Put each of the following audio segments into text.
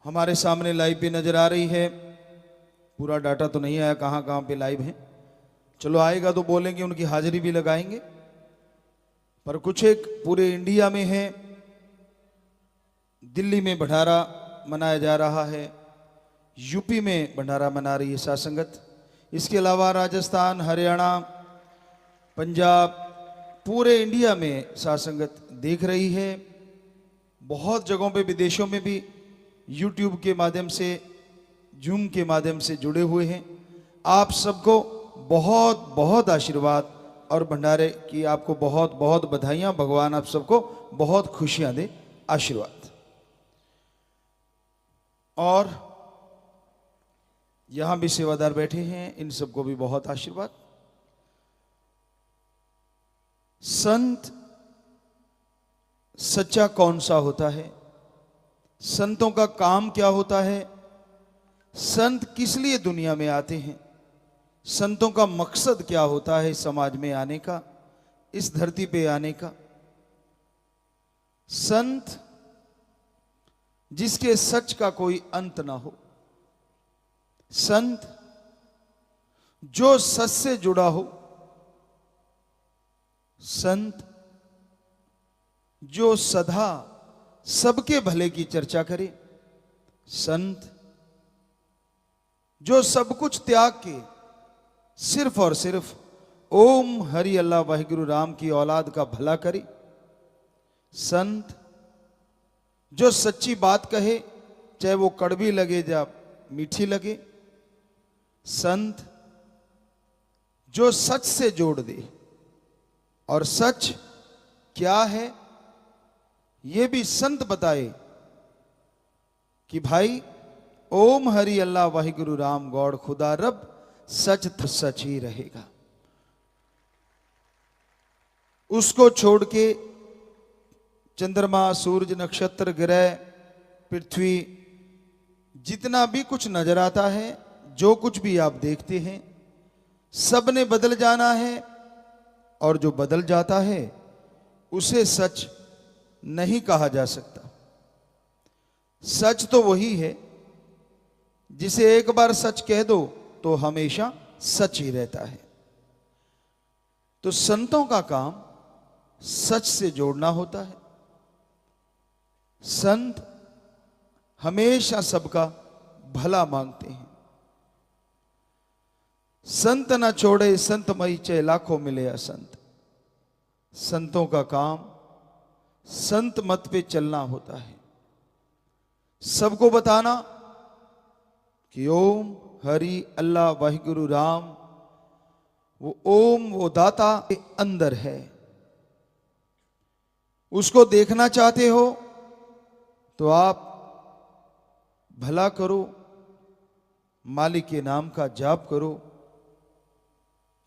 हमारे सामने लाइव भी नजर आ रही है। पूरा डाटा तो नहीं आया कहां कहां पे लाइव है। चलो आएगा तो बोलेंगे, उनकी हाजिरी भी लगाएंगे। पर कुछ एक पूरे इंडिया में है। दिल्ली में भंडारा मनाया जा रहा है, यूपी में भंडारा मना रही है साध संगत। इसके अलावा राजस्थान, हरियाणा, पंजाब, पूरे इंडिया में साध संगत देख रही है। बहुत जगहों पे विदेशों में भी यूट्यूब के माध्यम से, जूम के माध्यम से जुड़े हुए हैं। आप सबको बहुत बहुत आशीर्वाद और भंडारे की आपको बहुत बहुत बधाइयां। भगवान आप सबको बहुत खुशियां दे, आशीर्वाद। और यहां भी सेवादार बैठे हैं, इन सबको भी बहुत आशीर्वाद। संत सच्चा कौन सा होता है? संतों का काम क्या होता है? संत किस लिए दुनिया में आते हैं? संतों का मकसद क्या होता है समाज में आने का, इस धरती पे आने का? संत जिसके सच का कोई अंत ना हो, संत जो सच से जुड़ा हो, संत जो सदा सबके भले की चर्चा करे, संत जो सब कुछ त्याग के सिर्फ और सिर्फ ओम हरि अल्लाह वाहिगुरु राम की औलाद का भला करे, संत जो सच्ची बात कहे चाहे वो कड़वी लगे या मीठी लगे, संत जो सच से जोड़ दे। और सच क्या है ये भी संत बताए कि भाई ओम हरि अल्लाह वाहिगुरु राम गौड़ खुदा रब, सच तो सच ही रहेगा। उसको छोड़ के चंद्रमा, सूरज, नक्षत्र, ग्रह, पृथ्वी, जितना भी कुछ नजर आता है, जो कुछ भी आप देखते हैं, सब ने बदल जाना है। और जो बदल जाता है उसे सच नहीं कहा जा सकता। सच तो वही है जिसे एक बार सच कह दो तो हमेशा सच ही रहता है। तो संतों का काम सच से जोड़ना होता है। संत हमेशा सबका भला मांगते हैं। संत न छोड़े संत मई, चाहे लाखों मिले असंत। संतों का काम संत मत पे चलना होता है, सबको बताना कि ओम हरि अल्लाह वाहिगुरु राम, वो ओम, वो दाता के अंदर है। उसको देखना चाहते हो तो आप भला करो, मालिक के नाम का जाप करो,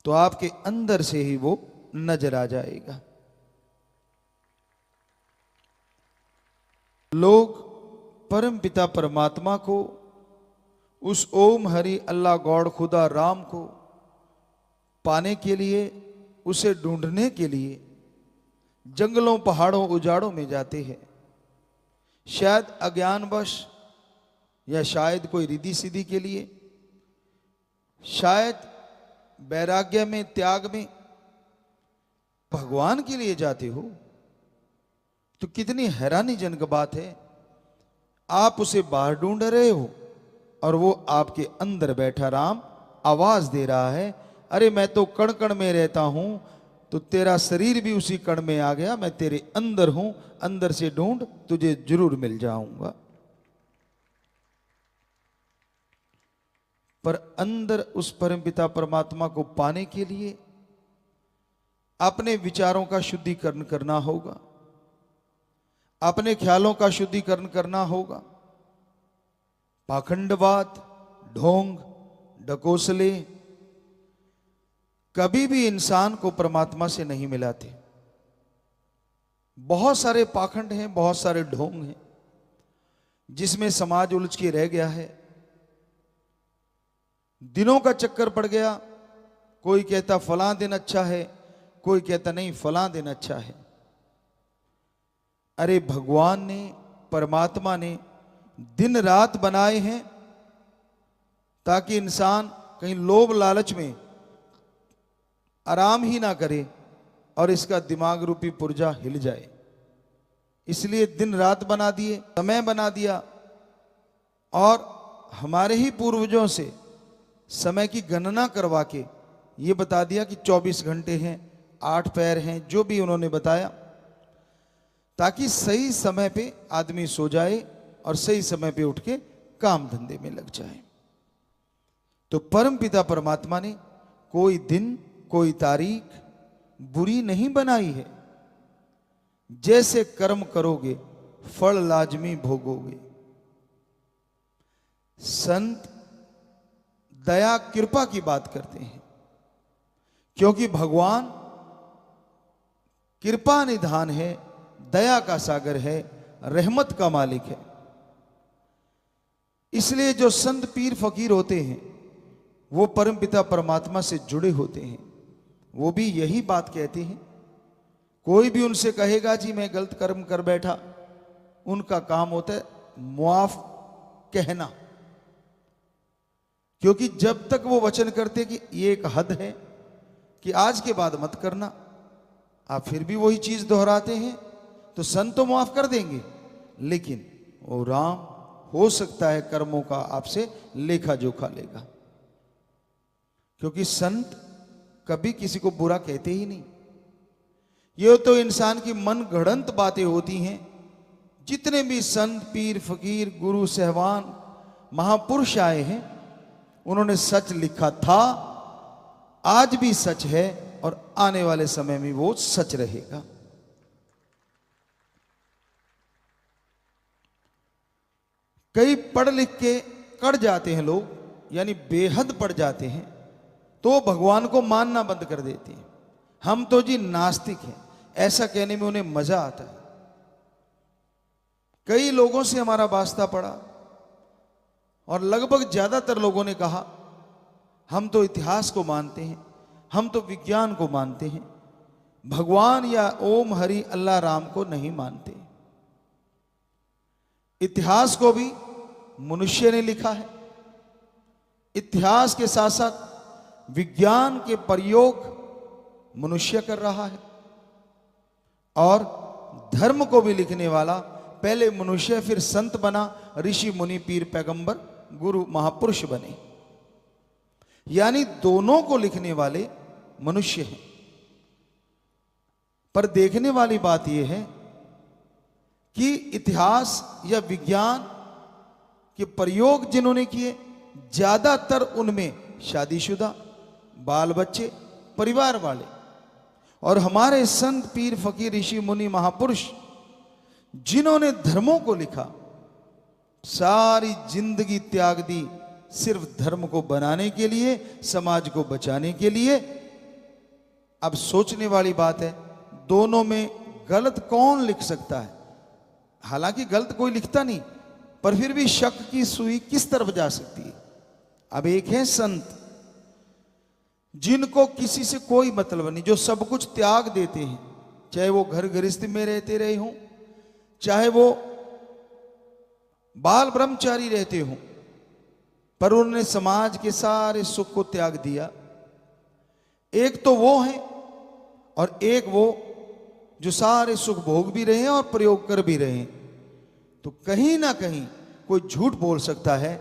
तो आपके अंदर से ही वो नजर आ जाएगा। लोग परम पिता परमात्मा को, उस ओम हरि अल्लाह गौड़ खुदा राम को पाने के लिए, उसे ढूंढने के लिए जंगलों, पहाड़ों, उजाड़ों में जाते हैं। शायद अज्ञानवश या शायद कोई रिद्धि सिद्धि के लिए, शायद वैराग्य में, त्याग में। भगवान के लिए जाते हो तो कितनी हैरानीजनक बात है। आप उसे बाहर ढूंढ रहे हो और वो आपके अंदर बैठा राम आवाज दे रहा है, अरे मैं तो कण कण में रहता हूं, तो तेरा शरीर भी उसी कण में आ गया, मैं तेरे अंदर हूं, अंदर से ढूंढ, तुझे जरूर मिल जाऊंगा। पर अंदर उस परमपिता परमात्मा को पाने के लिए अपने विचारों का शुद्धिकरण करना होगा, अपने ख्यालों का शुद्धिकरण करना होगा। पाखंडवाद, ढोंग, ढकोसले कभी भी इंसान को परमात्मा से नहीं मिलाते। बहुत सारे पाखंड हैं, बहुत सारे ढोंग हैं, जिसमें समाज उलझ के रह गया है। दिनों का चक्कर पड़ गया। कोई कहता फलां दिन अच्छा है, कोई कहता नहीं फलां दिन अच्छा है। अरे भगवान ने, परमात्मा ने दिन रात बनाए हैं ताकि इंसान कहीं लोभ लालच में आराम ही ना करे और इसका दिमाग रूपी पुर्जा हिल जाए। इसलिए दिन रात बना दिए, समय बना दिया। और हमारे ही पूर्वजों से समय की गणना करवा के ये बता दिया कि 24 घंटे हैं, 8 पैर हैं, जो भी उन्होंने बताया, ताकि सही समय पे आदमी सो जाए और सही समय पे उठ के काम धंधे में लग जाए। तो परम पिता परमात्मा ने कोई दिन, कोई तारीख बुरी नहीं बनाई है। जैसे कर्म करोगे फल लाजमी भोगोगे। संत दया कृपा की बात करते हैं, क्योंकि भगवान कृपा निधान है, दया का सागर है, रहमत का मालिक है। इसलिए जो संत पीर फकीर होते हैं वो परमपिता परमात्मा से जुड़े होते हैं। वो भी यही बात कहते हैं। कोई भी उनसे कहेगा जी मैं गलत कर्म कर बैठा, उनका काम होता है मुआफ कहना। क्योंकि जब तक वो वचन करते कि ये एक हद है कि आज के बाद मत करना, आप फिर भी वही चीज दोहराते हैं, तो संत तो माफ कर देंगे, लेकिन वो राम हो सकता है कर्मों का आपसे लेखा जोखा लेगा। क्योंकि संत कभी किसी को बुरा कहते ही नहीं। ये तो इंसान की मन गढ़ंत बातें होती हैं। जितने भी संत पीर फकीर गुरु सहवान महापुरुष आए हैं, उन्होंने सच लिखा था, आज भी सच है और आने वाले समय में वो सच रहेगा। कई पढ़ लिख के कड़ जाते हैं लोग, यानी बेहद पढ़ जाते हैं, तो भगवान को मानना बंद कर देते हैं। हम तो जी नास्तिक हैं, ऐसा कहने में उन्हें मजा आता है। कई लोगों से हमारा वास्ता पड़ा और लगभग ज्यादातर लोगों ने कहा हम तो इतिहास को मानते हैं, हम तो विज्ञान को मानते हैं, भगवान या ओम हरि अल्लाह राम को नहीं मानते। इतिहास को भी मनुष्य ने लिखा है। इतिहास के साथ साथ विज्ञान के प्रयोग मनुष्य कर रहा है, और धर्म को भी लिखने वाला पहले मनुष्य फिर संत बना, ऋषि मुनि पीर पैगंबर गुरु महापुरुष बने। यानी दोनों को लिखने वाले मनुष्य हैं। पर देखने वाली बात यह है कि इतिहास या विज्ञान के प्रयोग जिन्होंने किए, ज्यादातर उनमें शादीशुदा, बाल बच्चे, परिवार वाले। और हमारे संत पीर फकीर ऋषि मुनि महापुरुष जिन्होंने धर्मों को लिखा, सारी जिंदगी त्याग दी सिर्फ धर्म को बनाने के लिए, समाज को बचाने के लिए। अब सोचने वाली बात है, दोनों में गलत कौन लिख सकता है? हालांकि गलत कोई लिखता नहीं, पर फिर भी शक की सुई किस तरफ जा सकती है? अब एक है संत जिनको किसी से कोई मतलब नहीं, जो सब कुछ त्याग देते हैं, चाहे वो घर गृहस्थ में रहते रहे हों, चाहे वो बाल ब्रह्मचारी रहते हों, पर उन्होंने समाज के सारे सुख को त्याग दिया। एक तो वो है और एक वो जो सारे सुख भोग भी रहे हैं और प्रयोग कर भी रहे हैं। तो कहीं ना कहीं कोई झूठ बोल सकता है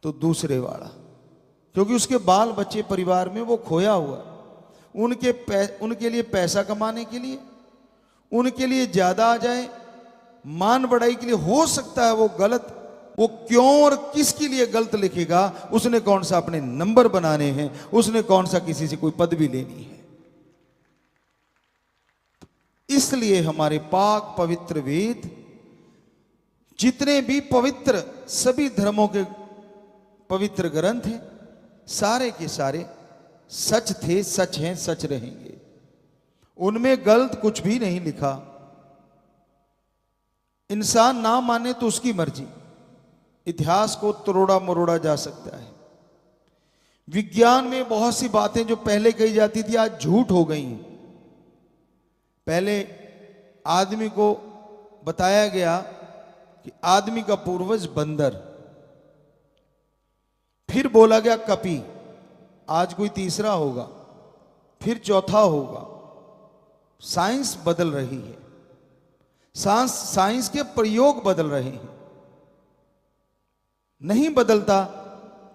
तो दूसरे वाला, क्योंकि उसके बाल बच्चे परिवार में वो खोया हुआ, उनके लिए पैसा कमाने के लिए, उनके लिए ज्यादा आ जाए, मान बढ़ाई के लिए हो सकता है वो गलत, वो क्यों और किसके लिए गलत लिखेगा? उसने कौन सा अपने नंबर बनाने हैं, उसने कौन सा किसी से कोई पदवी लेनी है। इसलिए हमारे पाक पवित्र वेद, जितने भी पवित्र सभी धर्मों के पवित्र ग्रंथ हैं, सारे के सारे सच थे, सच हैं, सच रहेंगे। उनमें गलत कुछ भी नहीं लिखा। इंसान ना माने तो उसकी मर्जी, इतिहास को तोड़ा मरोड़ा जा सकता है। विज्ञान में बहुत सी बातें जो पहले कही जाती थी आज झूठ हो गई हैं। पहले आदमी को बताया गया कि आदमी का पूर्वज बंदर, फिर बोला गया कपि, आज कोई तीसरा होगा, फिर चौथा होगा। साइंस बदल रही है, साइंस के प्रयोग बदल रहे हैं। नहीं बदलता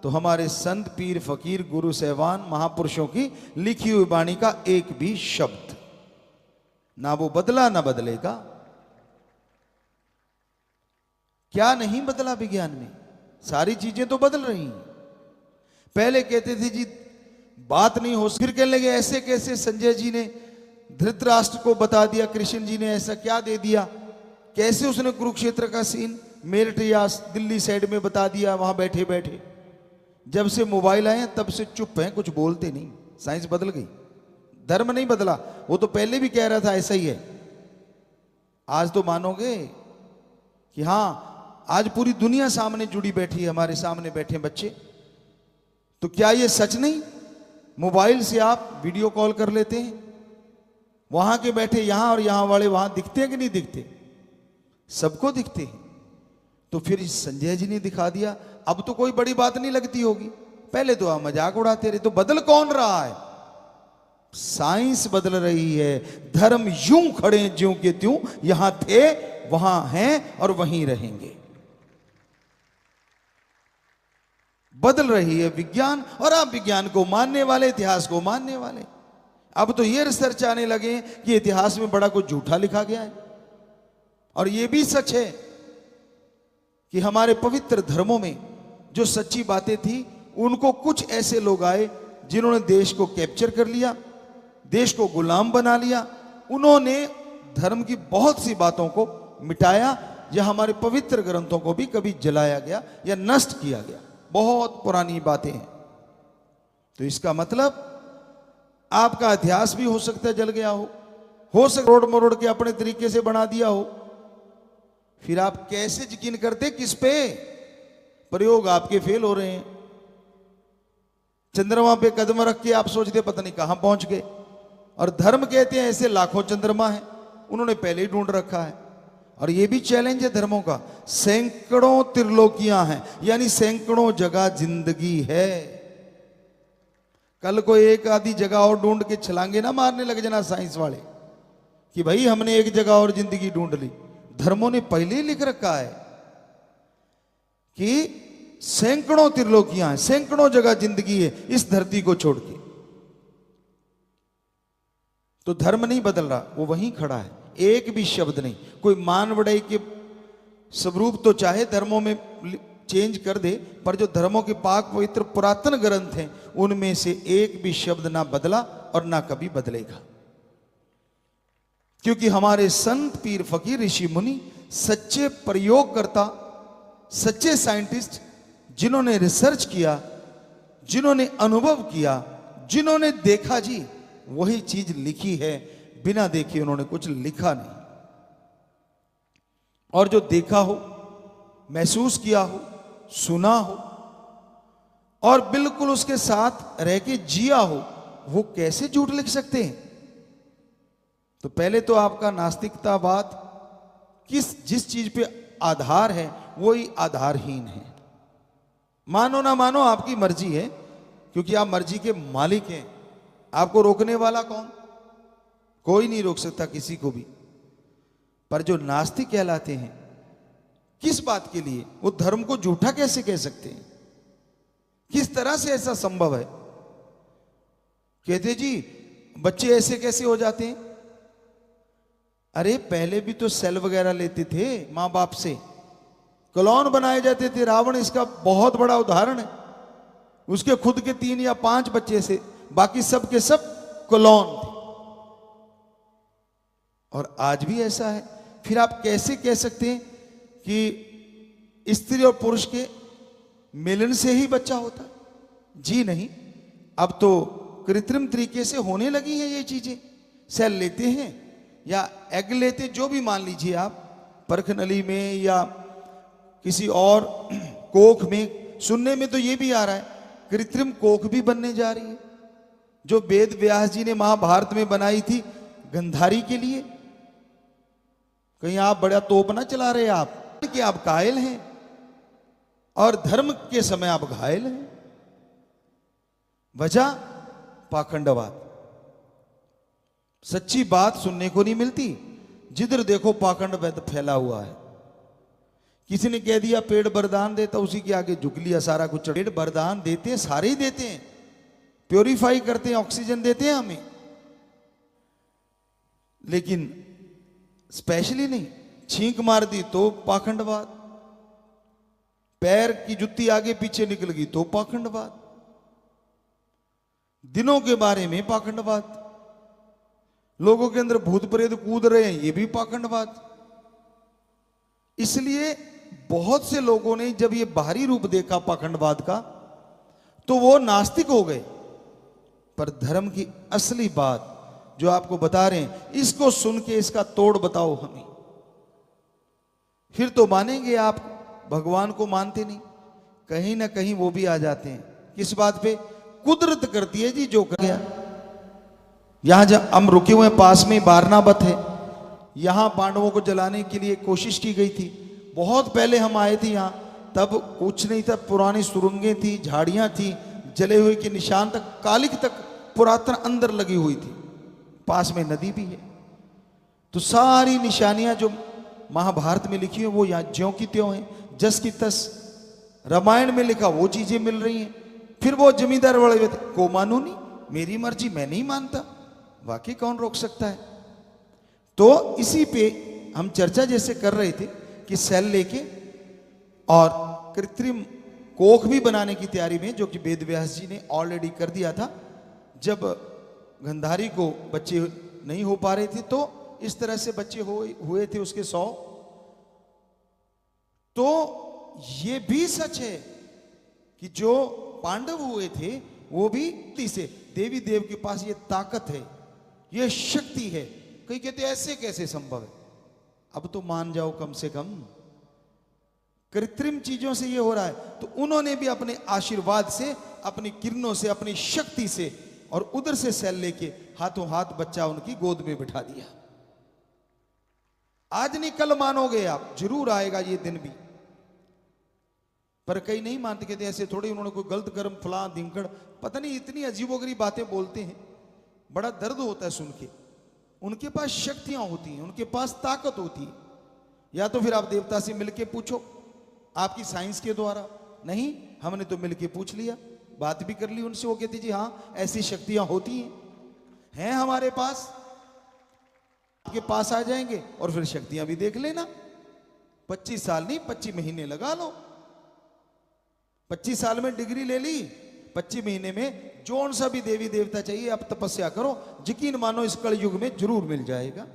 तो हमारे संत पीर फकीर गुरु सहवान महापुरुषों की लिखी हुई वाणी का एक भी शब्द ना वो बदला ना बदलेगा। क्या नहीं बदला विज्ञान में? सारी चीजें तो बदल रही हैं। पहले कहते थे जी बात नहीं हो, फिर कहने लगे ऐसे कैसे, संजय जी ने धृतराष्ट्र को बता दिया, कृष्ण जी ने ऐसा क्या दे दिया, कैसे उसने कुरुक्षेत्र का सीन मेरठ या दिल्ली साइड में बता दिया वहां बैठे बैठे। जब से मोबाइल आए तब से चुप हैं, कुछ बोलते नहीं। साइंस बदल गई, धर्म नहीं बदला। वो तो पहले भी कह रहा था ऐसा ही है। आज तो मानोगे कि हां, आज पूरी दुनिया सामने जुड़ी बैठी है, हमारे सामने बैठे बच्चे। तो क्या ये सच नहीं? मोबाइल से आप वीडियो कॉल कर लेते हैं, वहां के बैठे यहां और यहां वाले वहां दिखते हैं कि नहीं दिखते? सबको दिखते हैं। तो फिर संजय जी ने दिखा दिया, अब तो कोई बड़ी बात नहीं लगती होगी। पहले तो आप मजाक उड़ाते रहे। तो बदल कौन रहा है? साइंस बदल रही है। धर्म यूं खड़े ज्यों के त्यों, यहां थे वहां हैं और वहीं रहेंगे। बदल रही है विज्ञान, और आप विज्ञान को मानने वाले, इतिहास को मानने वाले। अब तो ये रिसर्च आने लगे कि इतिहास में बड़ा कुछ झूठा लिखा गया है। और ये भी सच है कि हमारे पवित्र धर्मों में जो सच्ची बातें थी, उनको कुछ ऐसे लोग आए जिन्होंने देश को कैप्चर कर लिया, देश को गुलाम बना लिया। उन्होंने धर्म की बहुत सी बातों को मिटाया, या हमारे पवित्र ग्रंथों को भी कभी जलाया गया या नष्ट किया गया। बहुत पुरानी बातें हैं। तो इसका मतलब आपका इतिहास भी हो सकता है जल गया हो सकता रोड मरोड़ के अपने तरीके से बना दिया हो। फिर आप कैसे यकीन करते? किस पे? प्रयोग आपके फेल हो रहे हैं। चंद्रमा पे कदम रख के आप सोचते पता नहीं कहां पहुंच गए। और धर्म कहते हैं ऐसे लाखों चंद्रमा है, उन्होंने पहले ही ढूंढ रखा है। और ये भी चैलेंज है धर्मों का, सैकड़ों त्रिलोकियां हैं, यानी सैकड़ों जगह जिंदगी है। कल को एक आधी जगह और ढूंढ के छलांगे ना मारने लग जाना साइंस वाले कि भाई हमने एक जगह और जिंदगी ढूंढ ली। धर्मों ने पहले ही लिख रखा है कि सैकड़ों त्रिलोकियां हैं, सैकड़ों जगह जिंदगी है इस धरती को छोड़ के। तो धर्म नहीं बदल रहा, वो वहीं खड़ा है, एक भी शब्द नहीं। कोई मान बढ़ाई के स्वरूप तो चाहे धर्मों में चेंज कर दे, पर जो धर्मों के पाक पवित्र पुरातन ग्रंथ हैं उनमें से एक भी शब्द ना बदला और ना कभी बदलेगा। क्योंकि हमारे संत पीर फकीर ऋषि मुनि सच्चे प्रयोगकर्ता, सच्चे साइंटिस्ट, जिन्होंने रिसर्च किया, जिन्होंने अनुभव किया, जिन्होंने देखा, जी वही चीज लिखी है। बिना देखे उन्होंने कुछ लिखा नहीं। और जो देखा हो, महसूस किया हो, सुना हो और बिल्कुल उसके साथ रह के जिया हो, वो कैसे झूठ लिख सकते हैं? तो पहले तो आपका नास्तिकतावाद जिस चीज पे आधार है वही आधारहीन है। मानो ना मानो आपकी मर्जी है, क्योंकि आप मर्जी के मालिक हैं। आपको रोकने वाला कौन? कोई नहीं रोक सकता किसी को भी। पर जो नास्तिक कहलाते हैं, किस बात के लिए? वो धर्म को झूठा कैसे कह सकते हैं? किस तरह से ऐसा संभव है? कहते जी बच्चे ऐसे कैसे हो जाते हैं? अरे पहले भी तो सेल वगैरह लेते थे मां बाप से, क्लोन बनाए जाते थे। रावण इसका बहुत बड़ा उदाहरण है। उसके खुद के 3 या 5 बच्चे से, बाकी सब के सब क्लोन थे। और आज भी ऐसा है। फिर आप कैसे कह सकते हैं कि स्त्री और पुरुष के मिलन से ही बच्चा होता? जी नहीं, अब तो कृत्रिम तरीके से होने लगी हैं ये चीजें। सेल लेते हैं या एग लेते हैं, जो भी मान लीजिए आप, परख नली में या किसी और कोख में। सुनने में तो ये भी आ रहा है कृत्रिम कोख भी बनने जा रही है, जो वेद व्यास जी ने महाभारत में बनाई थी गंधारी के लिए। कहीं आप बड़ा तोप ना चला रहे आप कि आप कायल हैं और धर्म के समय आप घायल हैं। वजह पाखंडवाद, सच्ची बात सुनने को नहीं मिलती, जिधर देखो पाखंडवाद फैला हुआ है। किसी ने कह दिया पेड़ वरदान देता, उसी के आगे झुक लिया सारा कुछ। पेड़ वरदान देते हैं, सारे ही देते हैं, प्योरीफाई करते हैं, ऑक्सीजन देते हैं हमें, लेकिन स्पेशली नहीं। छींक मार दी तो पाखंडवाद, पैर की जुत्ती आगे पीछे निकल गई तो पाखंडवाद, दिनों के बारे में पाखंडवाद, लोगों के अंदर भूत प्रेत कूद रहे हैं, ये भी पाखंडवाद। इसलिए बहुत से लोगों ने जब ये बाहरी रूप देखा पाखंडवाद का तो वो नास्तिक हो गए। पर धर्म की असली बात जो आपको बता रहे हैं, इसको सुन के इसका तोड़ बताओ हमें, फिर तो मानेंगे आप। भगवान को मानते नहीं, कहीं ना कहीं वो भी आ जाते हैं। किस बात पे? कुदरत करती है जी जो कर गया। यहां जब हम रुके हुए पास में बारनावत है, यहां पांडवों को जलाने के लिए कोशिश की गई थी। बहुत पहले हम आए थे यहां, तब कुछ नहीं था, पुरानी सुरंगें थी, झाड़ियां थी, जले हुए के निशान तक, कालिक तक पुरातन अंदर लगी हुई थी। पास में नदी भी है, तो सारी निशानियां जो महाभारत में लिखी है वो यहां ज्यों की त्यों है, जस की तस। रामायण में लिखा वो चीजें मिल रही हैं। फिर वो जमींदार वाले को मानू नहीं, मेरी मर्जी, मैं नहीं मानता। वाकई कौन रोक सकता है? तो इसी पे हम चर्चा जैसे कर रहे थे कि सेल लेके और कृत्रिम कोख भी बनाने की तैयारी में, जो कि वेद व्यास जी ने ऑलरेडी कर दिया था। जब गंधारी को बच्चे नहीं हो पा रहे थे तो इस तरह से बच्चे हुए थे उसके 100। तो ये भी सच है कि जो पांडव हुए थे वो भी से देवी देव के पास ये ताकत है, ये शक्ति है। कई कहते ऐसे कैसे संभव है? अब तो मान जाओ कम से कम, कृत्रिम चीजों से ये हो रहा है। तो उन्होंने भी अपने आशीर्वाद से, अपनी किरणों से, अपनी शक्ति से और उधर से सेल लेके हाथों हाथ बच्चा उनकी गोद में बिठा दिया। आज नहीं कल मानोगे आप, जरूर आएगा ये दिन भी। पर कई नहीं मानते, कहते ऐसे थोड़ी, उन्होंने कोई गलत कर्म फलां धिंकड़, पता नहीं इतनी अजीबोगरीब बातें बोलते हैं, बड़ा दर्द होता है सुन के। उनके पास शक्तियां होती हैं, उनके पास ताकत होती है। या तो फिर आप देवता से मिलके पूछो, आपकी साइंस के द्वारा। नहीं, हमने तो मिलके पूछ लिया, बात भी कर ली उनसे। वो कहती जी हाँ ऐसी शक्तियां होती हैं हमारे पास, आपके पास आ जाएंगे और फिर शक्तियां भी देख लेना। 25 साल नहीं, 25 महीने लगा लो। 25 साल में डिग्री ले ली, 25 महीने में जौन सा भी देवी देवता चाहिए आप तपस्या करो, यकीन मानो इस कल युग में जरूर मिल जाएगा।